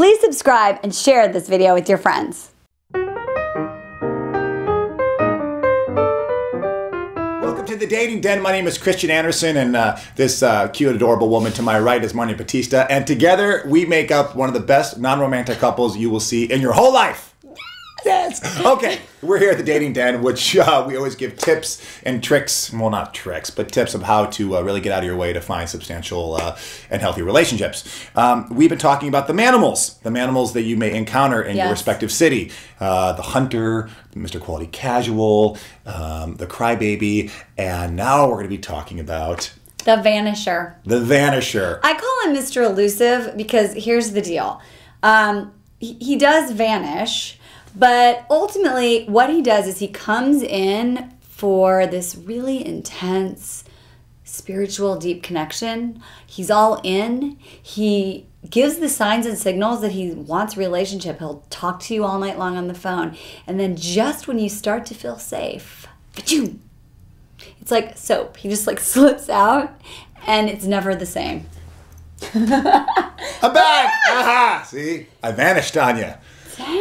Please subscribe and share this video with your friends. Welcome to the Dating Den. My name is Christian Anderson, and this cute, adorable woman to my right is Marnie Batista. And together, we make up one of the best non-romantic couples you will see in your whole life. Yes. Okay, we're here at the Dating Den, which we always give tips and tricks. Well, not tricks, but tips of how to really get out of your way to find substantial and healthy relationships. We've been talking about the manimals that you may encounter in your respective city. The hunter, Mr. Quality Casual, the crybaby, and now we're going to be talking about the vanisher. The vanisher. I call him Mr. Elusive because here's the deal. He does vanish. But ultimately, what he does is he comes in for this really intense, spiritual, deep connection. He's all in. He gives the signs and signals that he wants a relationship. He'll talk to you all night long on the phone. And then just when you start to feel safe, it's like soap. He just like slips out and it's never the same. I'm back! Aha! See? I vanished on you.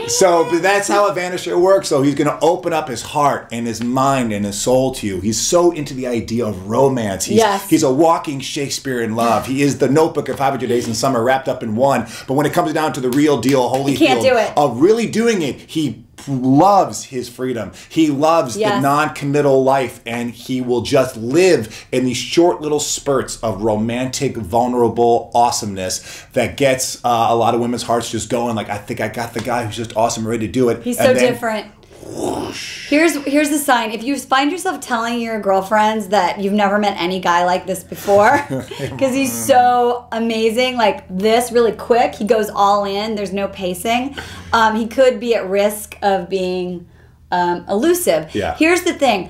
So, but that's how a vanisher works. So he's going to open up his heart and his mind and his soul to you. He's so into the idea of romance. He's a walking Shakespeare in love. He is the Notebook of 500 Days in Summer wrapped up in one. But when it comes down to the real deal, Holyfield, of really doing it, he loves his freedom. He loves the non-committal life, and he will just live in these short little spurts of romantic, vulnerable awesomeness that gets a lot of women's hearts just going like, I think I got the guy who's just awesome, ready to do it. He's so different. Whoosh. Here's the sign. If you find yourself telling your girlfriends that you've never met any guy like this before, because he's so amazing, like this, really quick, he goes all in, there's no pacing, he could be at risk of being elusive. Yeah. Here's the thing.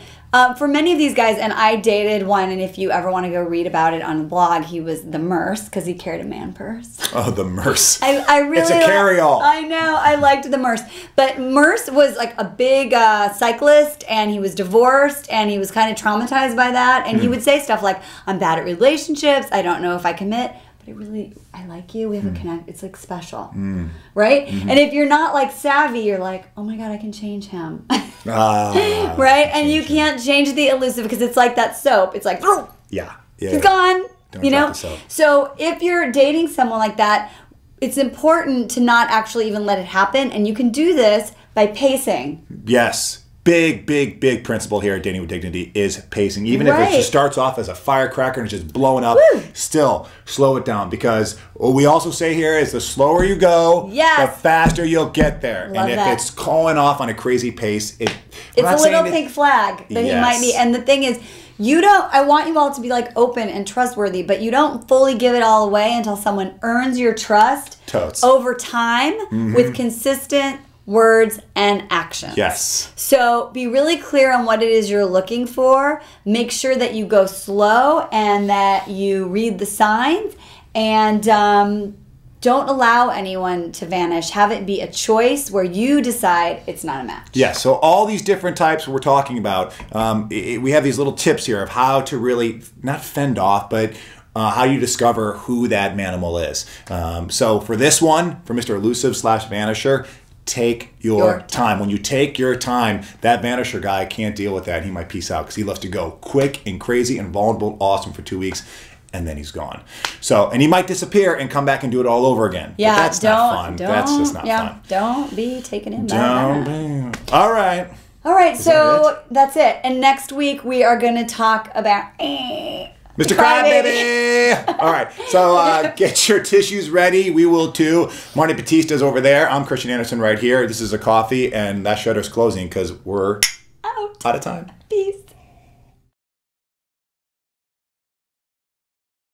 For many of these guys, and I dated one, and if you ever want to go read about it on the blog, he was the Merce because he carried a man purse. Oh, the Merce. I really it's a carry-all. I know. I liked the Merce. But Merce was like a big cyclist, and he was divorced, and he was kind of traumatized by that. And he would say stuff like, I'm bad at relationships. I don't know if I commit. I like you. We have a connect. It's like special, right? And if you're not like savvy, you're like, oh my God, I can change him, right? And you can't change the elusive because it's like that soap. It's like, he's gone. Don't you know. So if you're dating someone like that, it's important to not actually even let it happen, and you can do this by pacing. Yes. Big principle here at Dating with Dignity is pacing. Even if it just starts off as a firecracker and it's just blowing up, still slow it down, because what we also say here is the slower you go, the faster you'll get there. And if it's going off on a crazy pace, it's a little pink flag that he might be. And the thing is, I want you all to be like open and trustworthy, but you don't fully give it all away until someone earns your trust over time with consistent words and actions. Yes. So be really clear on what it is you're looking for. Make sure that you go slow and that you read the signs, and don't allow anyone to vanish. Have it be a choice where you decide it's not a match. Yeah, so all these different types we're talking about, we have these little tips here of how to really not fend off, but how you discover who that manimal is. So for this one, for Mr. Elusive / Vanisher, take your time. When you take your time, that vanisher guy can't deal with that. He might peace out because he loves to go quick and crazy and vulnerable, awesome for 2 weeks, and then he's gone. So, and he might disappear and come back and do it all over again. Yeah, but that's not fun. That's just not fun. Don't be taken in by that. All right. All right, so that's it. And next week we are going to talk about Mr. Crybaby. All right, so get your tissues ready. We will too. Marnie Batista's over there. I'm Christian Anderson right here. This is a coffee, and that shutter's closing because we're out of time. Peace.